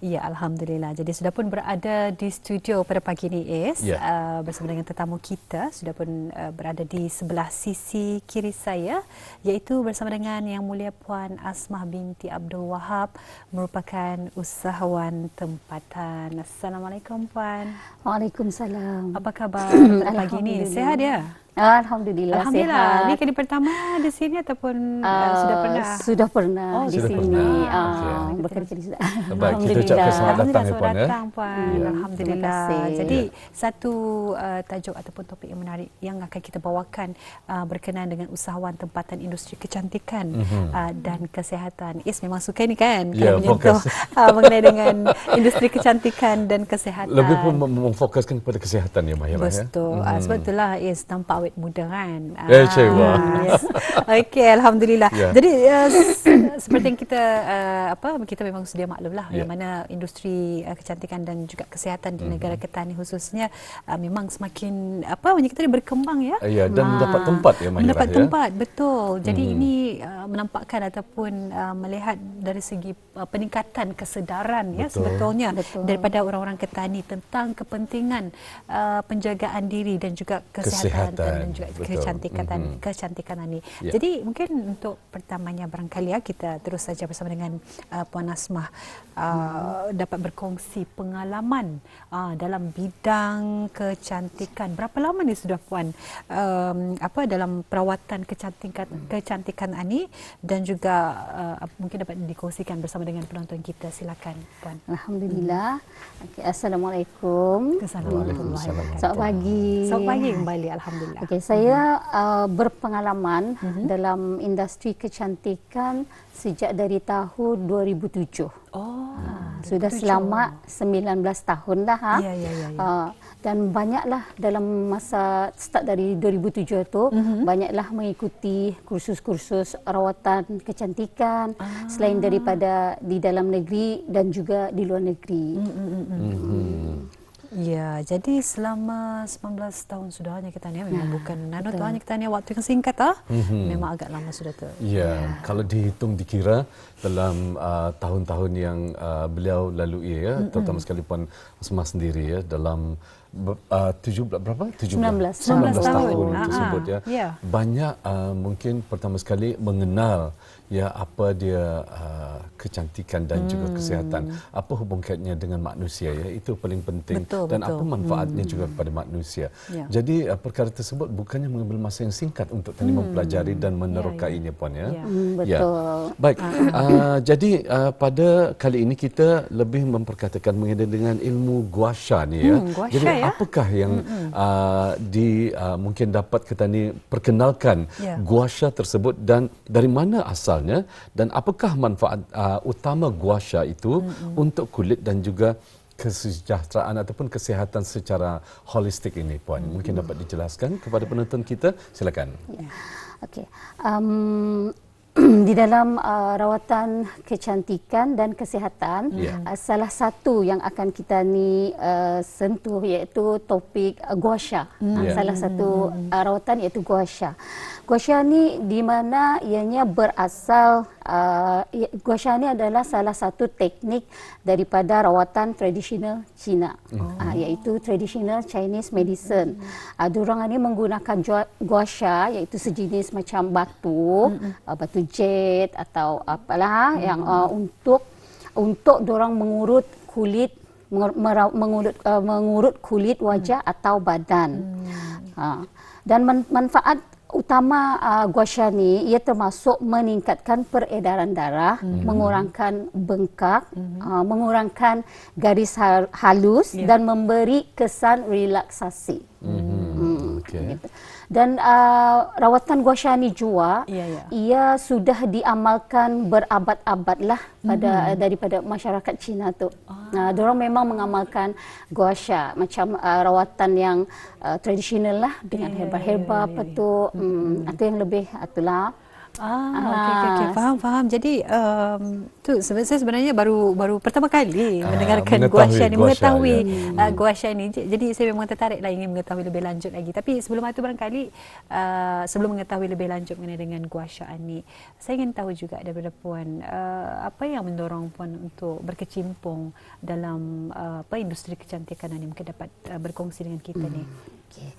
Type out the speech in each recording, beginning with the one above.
Ya, Alhamdulillah. Jadi sudah pun berada di studio pada pagi ini, Is. Bersama dengan tetamu kita. Sudah pun berada di sebelah sisi kiri saya, iaitu bersama dengan Yang Mulia Puan Asmah binti Abdul Wahab, merupakan usahawan tempatan. Assalamualaikum, Puan. Waalaikumsalam. Apa khabar pada pagi ini? Sehat ya? Alhamdulillah, Alhamdulillah. sehat. Ini kali pertama di sini ataupun sudah pernah? Sudah pernah di sudah sini. pernah. Bekerja di sini. Baik, kita ucapkan selamat datang ya, Puan. Datang, Puan. Alhamdulillah. Terima kasih. Jadi satu tajuk ataupun topik yang menarik yang akan kita bawakan berkenaan dengan usahawan tempatan industri kecantikan dan kesihatan. Is memang suka ni kan? Ya, kalau menyentuh mengenai dengan industri kecantikan dan kesihatan. Lebih pun memfokuskan kepada kesihatan ya, Mahirah. Betul. Sebab itulah Is nampak awet muda kan. Cewa. Yes. Okey, alhamdulillah. Ya. Jadi seperti yang kita memang sedia maklum lah yang mana industri kecantikan dan juga kesihatan di negara kita ni khususnya memang semakin kita berkembang ya. Ya, dan mendapat tempat ya, Mahirah. Mendapat tempat, betul. Jadi ini menampakkan ataupun melihat dari segi peningkatan kesedaran ya sebetulnya daripada orang-orang ketani tentang kepentingan penjagaan diri dan juga kesihatan dan juga kecantikan ini. Jadi mungkin untuk pertamanya barangkali kita terus saja bersama dengan Puan Asmah dapat berkongsi pengalaman dalam bidang kecantikan. Berapa lama ni sudah Puan dalam perawatan kecantikan ini dan juga mungkin dapat dikongsikan bersama dengan penonton kita. Silakan Puan. Alhamdulillah. Okay, Assalamualaikum. Assalamualaikum. Selamat pagi. Selamat pagi kembali. Alhamdulillah. Okay, saya berpengalaman dalam industri kecantikan sejak dari tahun 2007. Sudah selama 19 tahun dah. Dan banyaklah dalam masa start dari 2007 itu banyaklah mengikuti kursus-kursus rawatan kecantikan selain daripada di dalam negeri dan juga di luar negeri. Ya, jadi selama 19 tahun sudah hanya kita ni memang bukan tu hanya kita ni waktu yang singkat memang agak lama sudah tu. Ya, kalau dihitung dikira dalam tahun-tahun yang beliau lalui ya, terutama sekali Puan Asmah sendiri ya dalam 19 tahun tersebut ya. Banyak mungkin pertama sekali mengenal ya apa dia kecantikan dan juga kesihatan, apa hubungannya dengan manusia ya, itu paling penting. Dan apa manfaatnya juga kepada manusia. Jadi perkara tersebut bukannya mengambil masa yang singkat untuk tadi mempelajari dan menerokainya Puan ya. Betul. Baik. Jadi pada kali ini kita lebih memperkatakan mengenai dengan ilmu gua sha ni ya. Jadi apakah yang mungkin dapat kita ni perkenalkan gua sha tersebut dan dari mana asalnya dan apakah manfaat utama gua sha itu untuk kulit dan juga kesejahteraan ataupun kesihatan secara holistik ini, Puan. Mungkin dapat dijelaskan kepada penonton kita. Silakan. Okey. Di dalam rawatan kecantikan dan kesihatan, salah satu yang akan kita ni sentuh iaitu topik gua sha. Salah satu rawatan iaitu gua sha. Gua sha ni di mana ianya berasal, gua sha ni adalah salah satu teknik daripada rawatan tradisional Cina, iaitu traditional Chinese medicine. Diorang ni menggunakan gua sha iaitu sejenis macam batu jade atau apalah yang untuk diorang mengurut kulit, mengurut kulit wajah atau badan. Dan manfaat utama gua sha ni ia termasuk meningkatkan peredaran darah, mengurangkan bengkak, mengurangkan garis halus dan memberi kesan relaksasi. Gitu. Dan rawatan gua sha ni jua ia sudah diamalkan berabad-abad lah daripada masyarakat Cina tu. Diorang memang mengamalkan gua sha macam rawatan yang tradisional lah dengan herba-herba atau yang lebih itulah. Okey. Faham. Jadi tu saya sebenarnya baru pertama kali mendengarkan gua sha ni, mengetahui gua sha ni. Jadi saya memang tertariklah ingin mengetahui lebih lanjut lagi. Tapi sebelum itu barangkali sebelum mengetahui lebih lanjut mengenai dengan gua sha ni, saya ingin tahu juga daripada puan apa yang mendorong puan untuk berkecimpung dalam industri kecantikan ni, mungkin dapat berkongsi dengan kita ni. Okey.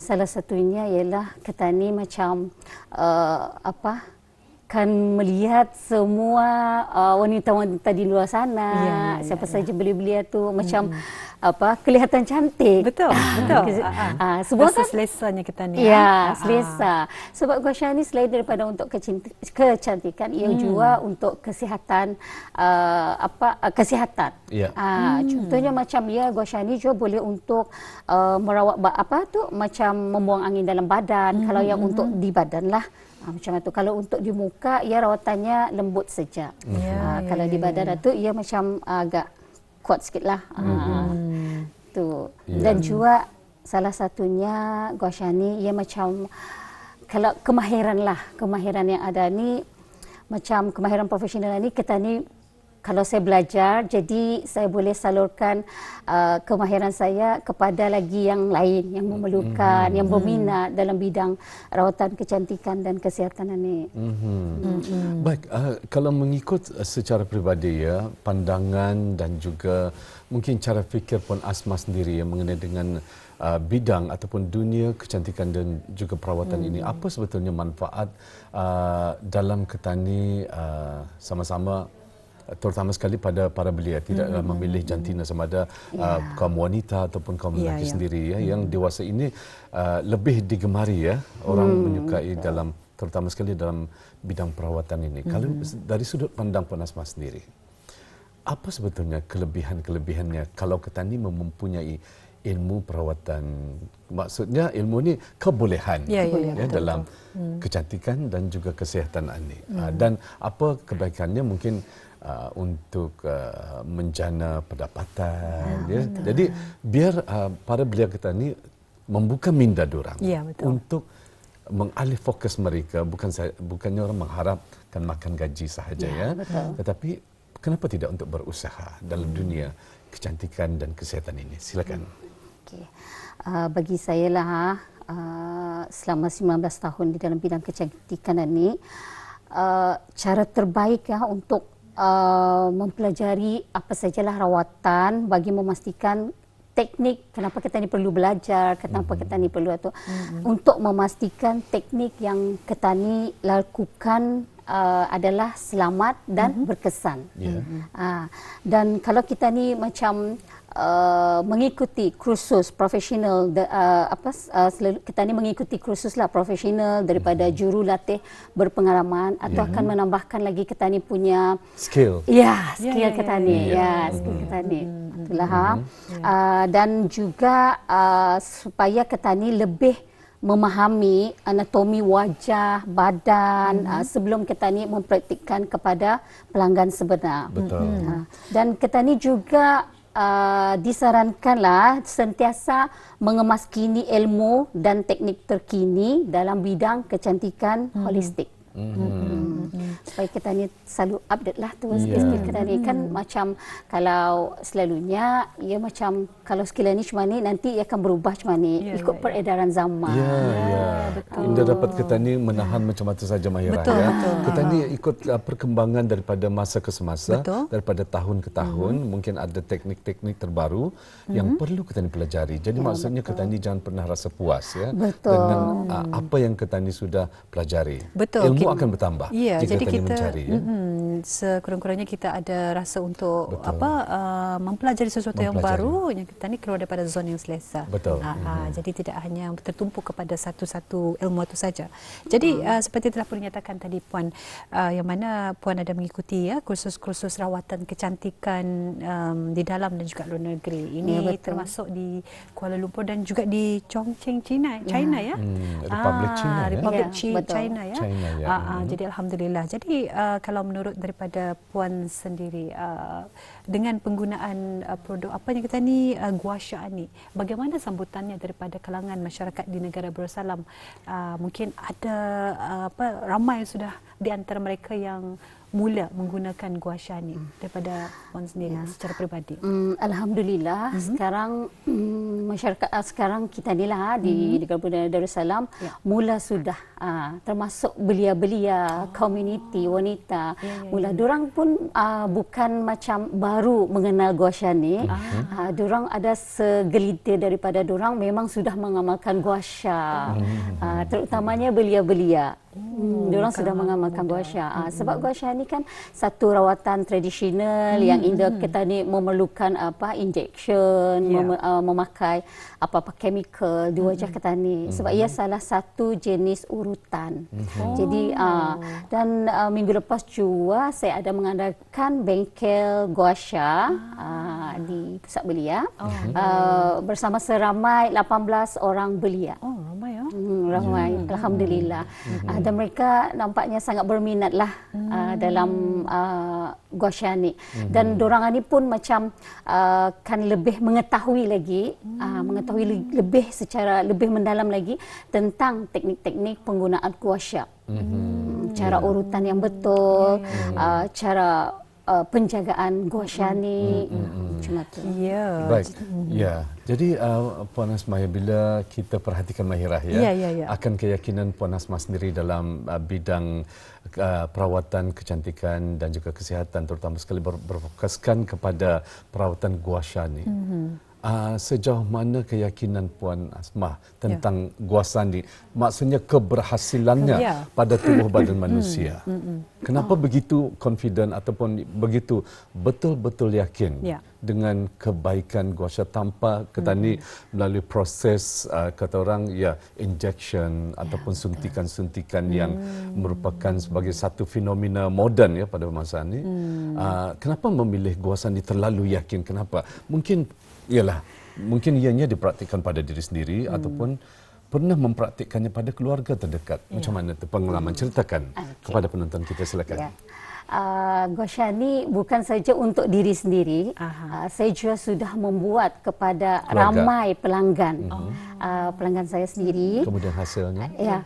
Salah satunya ialah kita ni macam kan melihat semua wanita-wanita di luar sana, siapa saja beli-beli tu macam kelihatan cantik. Betul. Semua kan selesanya kita ni. Ya, selesa. Sebab gua sha ni selain daripada untuk kecantikan, ia juga untuk kesihatan kesihatan. Contohnya macam gua sha ni juga boleh untuk merawat macam membuang angin dalam badan. Kalau yang untuk di badan lah. Macam itu. Kalau untuk di muka, ia rawatannya lembut saja. Kalau di badan tu, ia macam agak kuat sikit lah. Dan juga salah satunya gua sha ni, ia macam kalau kemahiran yang ada ni, macam kemahiran profesional ni, kita ni kalau saya belajar, jadi saya boleh salurkan kemahiran saya kepada lagi yang lain yang memerlukan, yang berminat dalam bidang rawatan kecantikan dan kesihatan ini. Baik, kalau mengikut secara peribadi pandangan dan juga mungkin cara fikir Puan Asma sendiri mengenai dengan bidang ataupun dunia kecantikan dan juga perawatan ini, apa sebetulnya manfaat dalam ketani sama-sama, terutama sekali pada para belia, tidak memilih jantina sama ada kaum wanita ataupun kaum lelaki sendiri yang dewasa ini lebih digemari orang menyukai dalam, terutama sekali dalam bidang perawatan ini. Kalau dari sudut pandang Puan Asma sendiri, apa sebetulnya kelebihannya kalau ketani mempunyai ilmu perawatan? Maksudnya ilmu ni kebolehan dalam kecantikan dan juga kesihatan ini. Dan apa kebaikannya mungkin untuk menjana pendapatan. Jadi biar para belia kita ni membuka minda diorang untuk mengalih fokus mereka, bukannya orang mengharapkan makan gaji sahaja tetapi kenapa tidak untuk berusaha dalam dunia kecantikan dan kesihatan ini. Silakan. Bagi saya lah selama 19 tahun di dalam bidang kecantikan ini, cara terbaik untuk mempelajari apa sajalah rawatan bagi memastikan teknik, kenapa kita ni perlu belajar, kenapa kita ni perlu untuk memastikan teknik yang kita ni lakukan adalah selamat dan berkesan. Dan kalau kita ni macam mengikuti kursus profesional, kita ni mengikuti kursus lah profesional daripada jurulatih berpengalaman, atau akan menambahkan lagi kita ni punya skill. Skill kita ni. Skill kita ni. Itulah. Dan juga supaya kita ni lebih memahami anatomi wajah, badan sebelum kita ni mempraktikkan kepada pelanggan sebenar. Betul. Dan kita ni juga disarankanlah sentiasa mengemaskini ilmu dan teknik terkini dalam bidang kecantikan holistik. Supaya kita ni selalu update lah tu skill kita ni. Kan macam kalau selalunya ia macam kalau skill ni cuma ni, nanti ia akan berubah cuma ni ikut peredaran zaman. Betul. Anda dapat kita ni menahan macam itu saja Mahirah. Kita ni ikut perkembangan daripada masa ke semasa, daripada tahun ke tahun. Mungkin ada teknik-teknik terbaru yang perlu kita ni pelajari. Jadi maksudnya kita ni jangan pernah rasa puas dengan apa yang kita ni sudah pelajari. Ilmu akan bertambah jika jadi kita mencari. Sekurang-kurangnya kita ada rasa untuk mempelajari sesuatu yang baru, yang kita ni keluar daripada zon yang selesa. Jadi tidak hanya tertumpu kepada satu-satu ilmu itu saja. Jadi seperti telah pun dinyatakan tadi Puan, yang mana Puan ada mengikuti kursus-kursus rawatan kecantikan di dalam dan juga luar negeri. Ini termasuk di Kuala Lumpur dan juga di Chongqing, China ya. Republik China. Republik China ya. Jadi alhamdulillah. Jadi kalau menurut daripada puan sendiri dengan penggunaan produk apa yang kita ni gua sha ni, bagaimana sambutannya daripada kalangan masyarakat di negara Darussalam? Mungkin ada ramai sudah di antara mereka yang mula menggunakan gua sha ni daripada puan sendiri secara peribadi. Alhamdulillah sekarang masyarakat sekarang kita ni lah di negara Darussalam mula sudah termasuk belia-belia komuniti wanita mula dorang pun bukan macam baru mengenal gua sha ni. Dorang ada segelintir daripada dorang memang sudah mengamalkan gua sha. Terutamanya belia-belia. Diorang sudah mengamalkan gua sha. Sebab gua sha ni kan satu rawatan tradisional yang kita ni memerlukan injection, memakai apa-apa chemical di wajah kita ni. Sebab ia salah satu jenis urutan. Jadi dan minggu lepas juga saya ada mengadakan bengkel gua sha di Pusat Belia bersama seramai 18 orang belia. Ramai ya. Ramai, alhamdulillah. Dan mereka nampaknya sangat berminatlah dalam gua sha ni. Dan dorang ni pun macam kan lebih mengetahui lagi, mengetahui lebih secara lebih mendalam lagi tentang teknik-teknik penggunaan gua sha. Cara urutan yang betul, cara penjagaan gua sha ni macam tu. Ya. Baik. Ya. Jadi Puan Asmah, bila kita perhatikan Mahirah akan keyakinan Puan Asmah sendiri dalam bidang perawatan kecantikan dan juga kesihatan, terutama sekali berfokuskan kepada perawatan gua sha ni. Sejauh mana keyakinan Puan Asmah tentang gua sha ni, maksudnya keberhasilannya pada tubuh badan manusia? Kenapa begitu confident ataupun begitu betul-betul yakin dengan kebaikan gua sha tanpa kita ni melalui proses kata orang injection ataupun suntikan-suntikan yang merupakan sebagai satu fenomena moden pada masa ini? Kenapa memilih gua sha ni, terlalu yakin? Kenapa? Mungkin ianya dipraktikkan pada diri sendiri ataupun pernah mempraktikkannya pada keluarga terdekat. Macam mana tu pengalaman? Ceritakan kepada penonton kita, silakan. Gua sha ni bukan saja untuk diri sendiri. Saya juga sudah membuat kepada ramai pelanggan. Pelanggan saya sendiri. Kemudian hasilnya?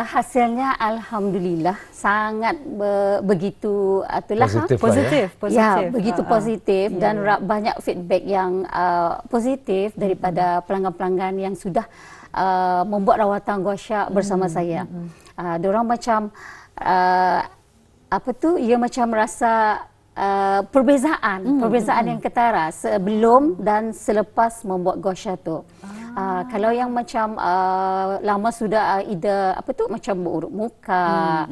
Hasilnya alhamdulillah sangat begitu positif. Begitu positif dan banyak feedback yang positif daripada pelanggan-pelanggan yang sudah membuat rawatan gua sha bersama saya. Diorang macam ia macam rasa perbezaan yang ketara sebelum dan selepas membuat gua sha tu. Kalau yang macam lama sudah macam berurut muka,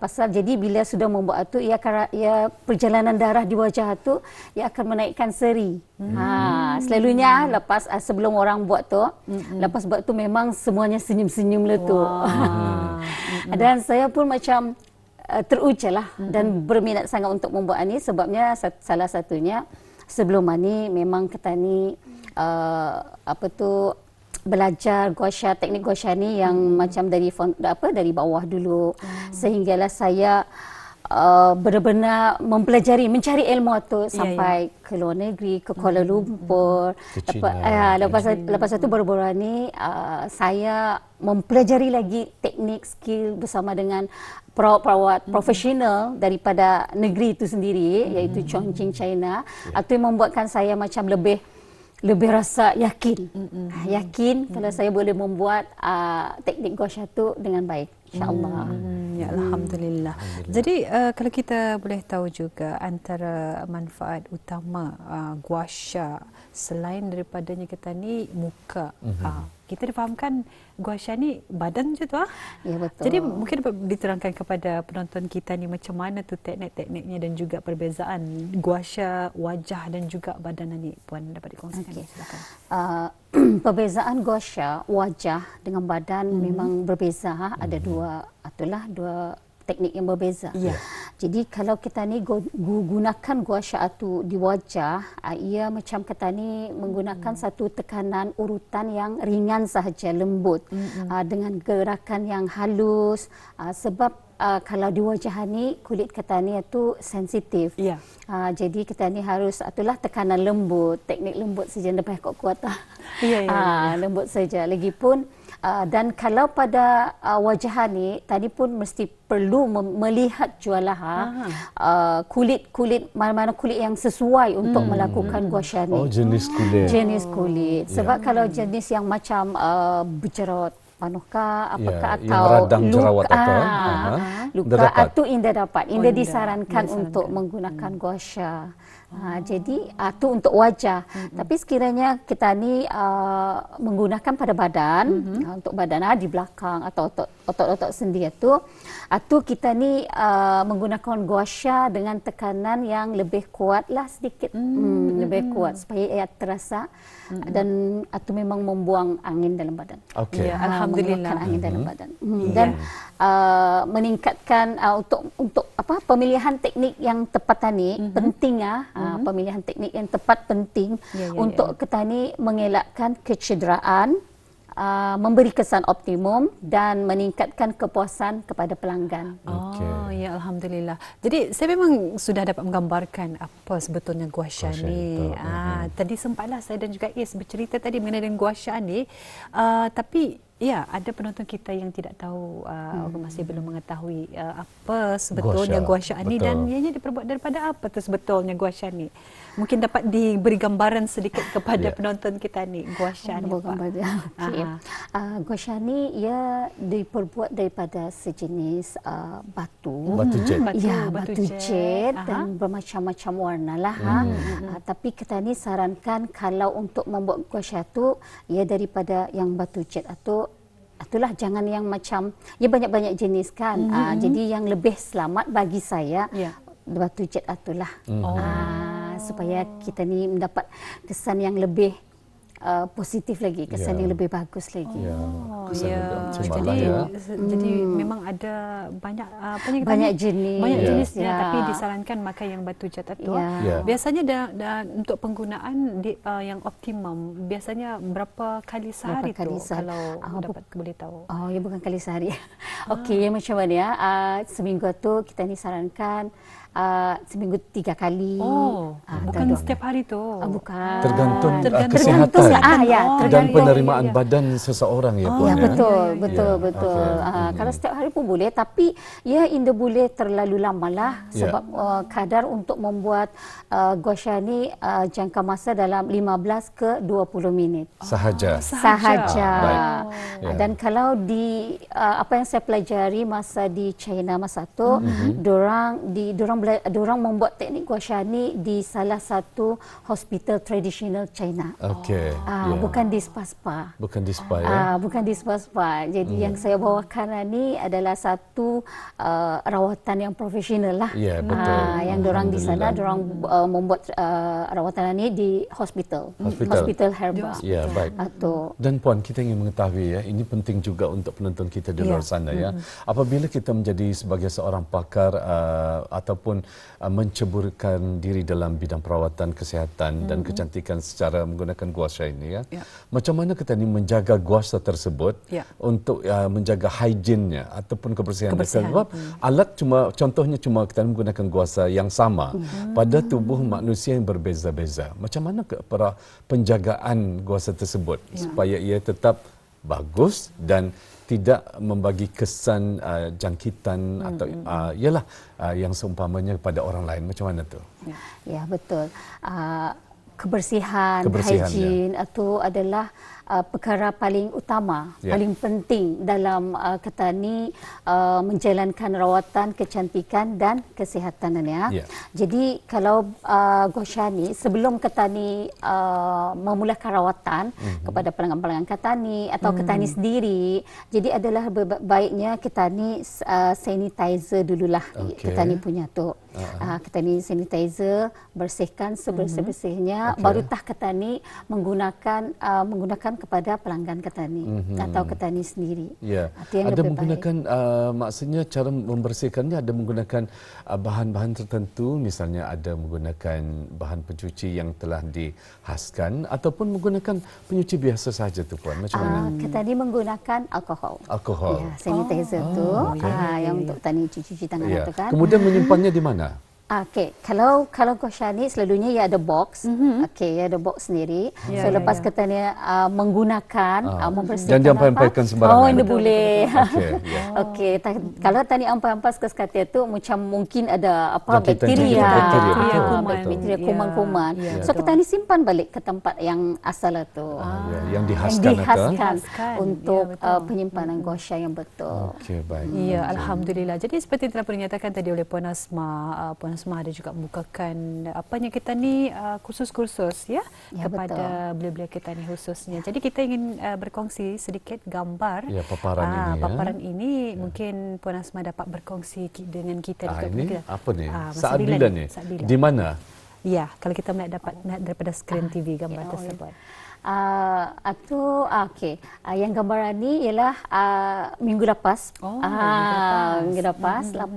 pasal jadi bila sudah membuat tu ia perjalanan darah di wajah tu ia akan menaikkan seri. Selalunya lepas sebelum orang buat tu, lepas buat tu memang semuanya senyum-senyum lah tu. Dan saya pun macam teruja lah dan berminat sangat untuk membuat ni, sebabnya salah satunya sebelum ni memang kita ni belajar gua sha, teknik gua sha ni yang macam dari bawah dulu, sehinggalah saya benar-benar mempelajari, mencari ilmu tu sampai ke luar negeri, ke Kuala Lumpur. Lepas itu baru-baru ni saya mempelajari lagi teknik, skill bersama dengan perawat profesional daripada negeri itu sendiri, iaitu Chongqing, China. Itu yang membuatkan saya macam lebih rasa yakin. Yakin kalau saya boleh membuat teknik gua sha tu dengan baik, insya-Allah. Alhamdulillah. Jadi kalau kita boleh tahu juga antara manfaat utama gua sha selain daripadanya kita ni muka. Kita difahamkan gua sha ni badan je tu Ya, betul. Jadi mungkin diterangkan kepada penonton kita ni macam mana tu teknik-tekniknya dan juga perbezaan gua sha wajah dan juga badan ni, Puan dapat dikongsikan. Silakan. Perbezaan gua sha wajah dengan badan memang berbeza. Ada dua teknik yang berbeza. Jadi kalau kita ni gunakan gua sya tu di wajah, ia macam kita ni menggunakan satu tekanan urutan yang ringan sahaja, lembut, dengan gerakan yang halus, sebab kalau di wajah ni kulit kita ni itu sensitif. Ya. Jadi kita ni harus itulah tekanan lembut, teknik lembut saja, lebih kuat. Ya, ya, ya. Lembut saja. Lagipun dan kalau pada wajah ni tadi pun mesti perlu melihat jualah kulit mana-mana kulit yang sesuai untuk melakukan gua sya ni. Oh, jenis kulit. Jenis kulit. Sebab kalau jenis yang macam berjerawat panuhkah apakah yang atau radang jerawat atau luka itu indah dapat. Indah indah disarankan untuk menggunakan gua sya. Jadi itu untuk wajah. Tapi sekiranya kita ni menggunakan pada badan, untuk badan di belakang atau otot-otot sendi itu kita ni menggunakan gua sya dengan tekanan yang lebih kuatlah sedikit, lebih kuat supaya ia terasa dan itu memang membuang angin dalam badan. Okey. Ya, alhamdulillah. Mengeluarkan angin dalam badan. Dan meningkatkan untuk pemilihan teknik yang tepat tadi penting pemilihan teknik yang tepat penting untuk kita ni mengelakkan kecederaan, memberi kesan optimum dan meningkatkan kepuasan kepada pelanggan. Oh, ya, alhamdulillah. Jadi saya memang sudah dapat menggambarkan apa sebetulnya gua sya ni. Tadi sempatlah saya dan juga Is bercerita tadi mengenai dengan gua sya ni, tapi ya, ada penonton kita yang tidak tahu, masih belum mengetahui apa sebetulnya gua sya ni dan ianya diperbuat daripada apa tu sebetulnya gua sya ni. Mungkin dapat diberi gambaran sedikit kepada penonton kita ni, gua sya ni. Gua sya ni ia diperbuat daripada sejenis batu. Batu jet. Batu jet dan bermacam-macam warna lah. Tapi kita ni sarankan kalau untuk membuat gua sya tu ia daripada yang batu jet atau itulah, jangan yang macam banyak-banyak jenis kan. Jadi yang lebih selamat bagi saya batu jet itulah. Supaya kita ni mendapat kesan yang lebih positif lagi, kesan yang lebih bagus lagi. Jadi memang ada banyak jenisnya, tapi disarankan pakai yang batu jet itu. Biasanya untuk penggunaan yang optimum biasanya berapa kali sehari tu kalau dapat boleh tahu? Oh, ya, bukan kali sehari. Okey, macam mana ya? Seminggu tu kita ni sarankan seminggu 3 kali. Bukan setiap hari tu. Bukan. Tergantung kesihatan. Dan penerimaan badan seseorang ya puan. Betul. Kalau setiap hari pun boleh, tapi indah boleh terlalu lamalah sebab kadar untuk membuat gua sya ni jangka masa dalam 15 ke 20 minit. Sahaja. Dan kalau di apa yang saya pelajari masa di China masa tu, dorang membuat teknik gua sya ni di salah satu hospital tradisional China. Bukan di spa. Bukan di spa ya. Bukan di spa. Jadi yang saya bawakan ni adalah satu rawatan yang profesional lah. Ya, betul. Yang dorang di sana dorang membuat rawatan ni di hospital herba. Ya, baik. Dan puan, kita ingin mengetahui ya, ini penting juga untuk penonton kita di luar sana ya. Apabila kita menjadi sebagai seorang pakar ataupun menceburkan diri dalam bidang perawatan kesihatan dan kecantikan secara menggunakan gua sya ini ya. Macam mana kita ni menjaga gua sya tersebut untuk menjaga higiennya ataupun kebersihan. Sebab alat contohnya kita menggunakan gua sya yang sama pada tubuh manusia yang berbeza-beza. Macam mana penjagaan gua sya tersebut supaya ia tetap bagus dan tidak membagi kesan jangkitan atau yang seumpamanya kepada orang lain. Macam mana tu? Ya, betul. Kebersihan hygiene itu adalah perkara paling utama, paling penting dalam kita ni menjalankan rawatan kecantikan dan kesihatan ya. Jadi kalau gua sya ni sebelum kita ni memulakan rawatan kepada pelanggan-pelanggan kita ni atau kita ni sendiri, jadi adalah baiknya kita ni sanitizer dululah. Kita ni punya tu. Kita ni sanitizer, bersihkan sebersih-bersihnya Barutah Ketani menggunakan kepada pelanggan Ketani atau Ketani sendiri. Ya. Itu yang Ada lebih menggunakan maksudnya cara membersihkannya ada menggunakan bahan-bahan tertentu, misalnya ada menggunakan bahan pencuci yang telah dihaskan ataupun menggunakan pencuci biasa saja tu puan. Macam mana? Ketani menggunakan alkohol. Alkohol. Ya, sanitizer tu yang untuk Ketani cuci tangan itu kan. Kemudian menyimpannya di mana? Okey, kalau gosha ni selalunya ia ada box. Okey, ia ada box sendiri. So lepas Ketani menggunakan membersihkan jangan diampai-ampaikan sembarangan. ini boleh. Okey. Kalau tani ampai-ampai ke sekatnya tu macam mungkin ada Jangkitan-jangkitan bakteria, kuman-kuman. So Ketani simpan balik ke tempat yang asal itu. Yang dihaskan untuk penyimpanan gosha yang betul. Okey, baik. Ya, alhamdulillah. Jadi seperti telah dinyatakan tadi oleh Puan Asma, Puan Asma ada juga membukakan kita ni kursus-kursus kepada belia-belia Ketani khususnya. Jadi kita ingin berkongsi sedikit gambar paparan ini mungkin Puan Asma dapat berkongsi dengan kita ini apa ni? Saat bila ni? Di mana? Ya, kalau kita melihat daripada skrin TV gambar tersebut. Okey. Yang gambaran ni ialah minggu lepas. Minggu lepas 18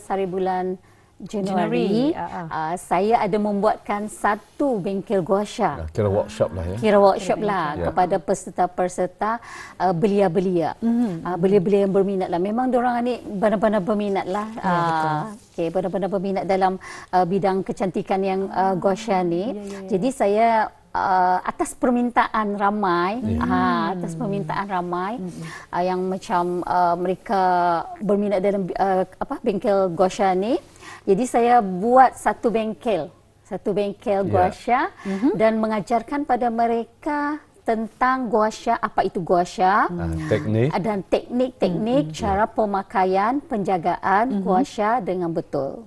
hari bulan Januari, saya ada membuatkan satu bengkel gosha. Kira workshop lah ya. Kira workshop lah kepada peserta-peserta belia-belia. Belia-belia yang berminat lah. Memang diorang ni benar-benar berminat lah. Okay, benar-benar berminat dalam bidang kecantikan yang gosha ni. Jadi saya atas permintaan ramai, yang macam mereka berminat dalam bengkel gosha ni. Jadi saya buat satu bengkel gosha dan mengajarkan pada mereka tentang gosha, apa itu gosha, dan teknik cara pemakaian, penjagaan gosha dengan betul.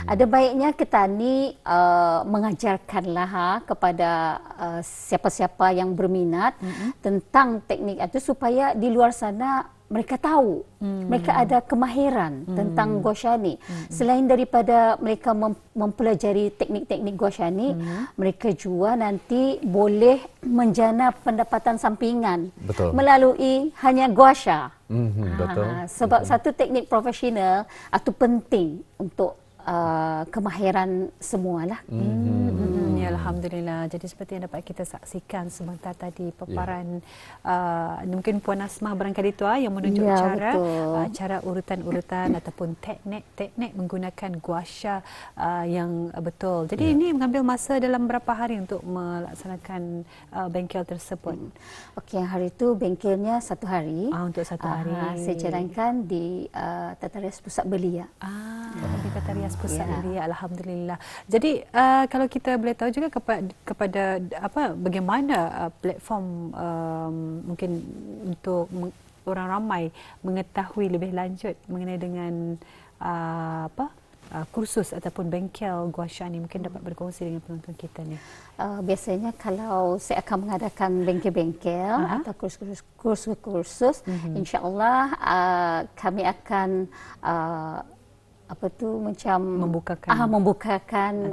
Ada baiknya Ketani mengajarkanlah kepada siapa-siapa yang berminat tentang teknik itu supaya di luar sana mereka tahu, mereka ada kemahiran tentang gosha ni. Selain daripada mereka mempelajari teknik-teknik gosha ni, mereka juga nanti boleh menjana pendapatan sampingan melalui hanya gosha. Sebab satu teknik profesional itu penting untuk kemahiran semualah. Ya, alhamdulillah. Jadi seperti yang dapat kita saksikan sebentar tadi paparan mungkin Puan Asma barangkali itu yang menunjuk cara urutan-urutan ataupun teknik menggunakan gosha yang betul. Jadi ini mengambil masa dalam berapa hari untuk melaksanakan bengkel tersebut? Okey, hari itu bengkelnya 1 hari. Untuk 1 hari. Saya jalankan di Tata Rias Pusat Belia. Di Tata Rias Pusat Belia. Alhamdulillah. Jadi kalau kita boleh tahu juga kepada bagaimana platform mungkin untuk orang ramai mengetahui lebih lanjut mengenai dengan kursus ataupun bengkel gosha ni, mungkin dapat berkongsi dengan penonton kita ni. Biasanya kalau saya akan mengadakan bengkel-bengkel atau kursus-kursus, insya-Allah kami akan membukakan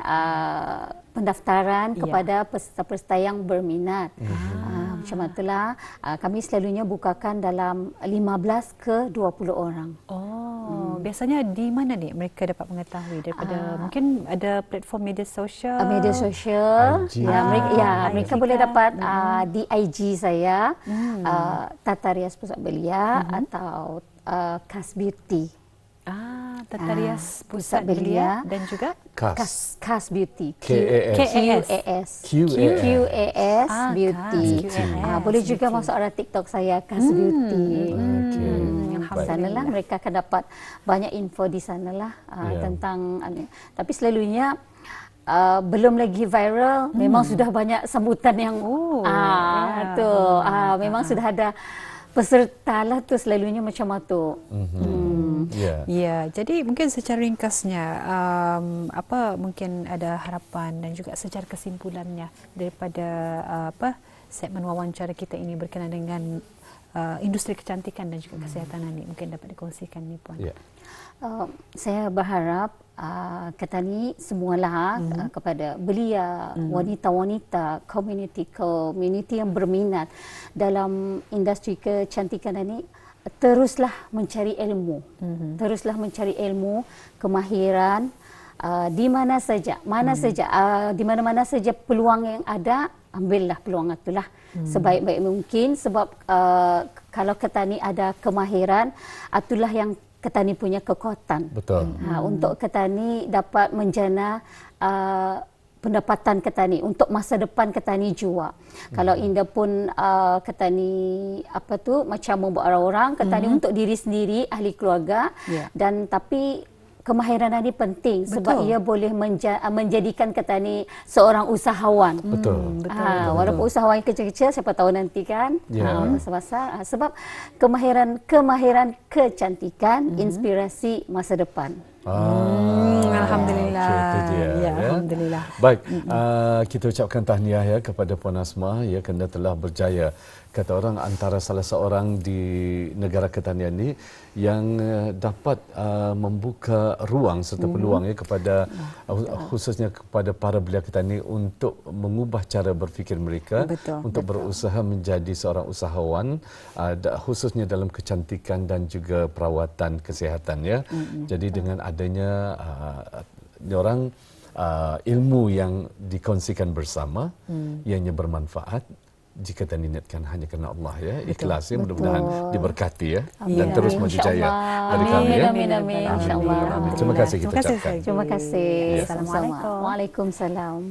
pendaftaran kepada peserta-peserta yang berminat. Macam itulah kami selalunya bukakan dalam 15 ke 20 orang. Biasanya di mana ni mereka dapat mengetahui daripada mungkin ada platform media sosial? Mereka boleh dapat di IG saya, Tata Rias Pusat Belia atau Kas Beauty. Tata Rias Pusat Belia dan juga Kas Beauty. QAS Beauty. Boleh juga masuk arah TikTok saya, Kas Beauty. Sanalah mereka akan dapat banyak info di sanalah tentang tapi selalunya belum lagi viral, memang sudah banyak sambutan yang memang sudah ada peserta lah tu selalunya macam itu. Jadi mungkin secara ringkasnya apa mungkin ada harapan dan juga secara kesimpulannya daripada segmen wawancara kita ini berkenaan dengan industri kecantikan dan juga kesihatan ini, mungkin dapat dikongsikan ni Puan. Saya berharap Ketani semualah kepada belia, wanita-wanita, community yang berminat dalam industri kecantikan ini, teruslah mencari ilmu. Teruslah mencari ilmu, kemahiran di mana saja, di mana-mana saja peluang yang ada, ambillah peluang itulah sebaik-baik mungkin, sebab kalau Ketani ada kemahiran, itulah yang Ketani punya kekuatan. Betul. Untuk Ketani dapat menjana pendapatan Ketani untuk masa depan Ketani juga. Kalau Indah pun Ketani macam membuat orang-orang, Ketani untuk diri sendiri, ahli keluarga, dan tapi kemahiran ini penting sebab ia boleh menjadikan Ketani seorang usahawan. Betul. Walaupun usahawan kecil-kecil, siapa tahu nanti kan besar-besar. Sebab kemahiran kecantikan inspirasi masa depan. Alhamdulillah. Okay, itu dia, ya, alhamdulillah. Baik, kita ucapkan tahniah ya kepada Puan Asma ya, kerana telah berjaya, kata orang, antara salah seorang di negara Ketani ini yang dapat membuka ruang serta peluang ya kepada khususnya kepada para belia Ketani untuk mengubah cara berfikir mereka, untuk berusaha menjadi seorang usahawan, khususnya dalam kecantikan dan juga perawatan kesihatan ya. Jadi dengan adanya diorang ilmu yang dikongsikan bersama, ianya bermanfaat jika kita niatkan hanya kerana Allah ya, ikhlas ya, mudah-mudahan diberkati ya, dan terus maju jaya dari kami ya. Amin. Insyaallah. Terima kasih kita ucapkan. Terima kasih. Assalamualaikum. Waalaikumsalam.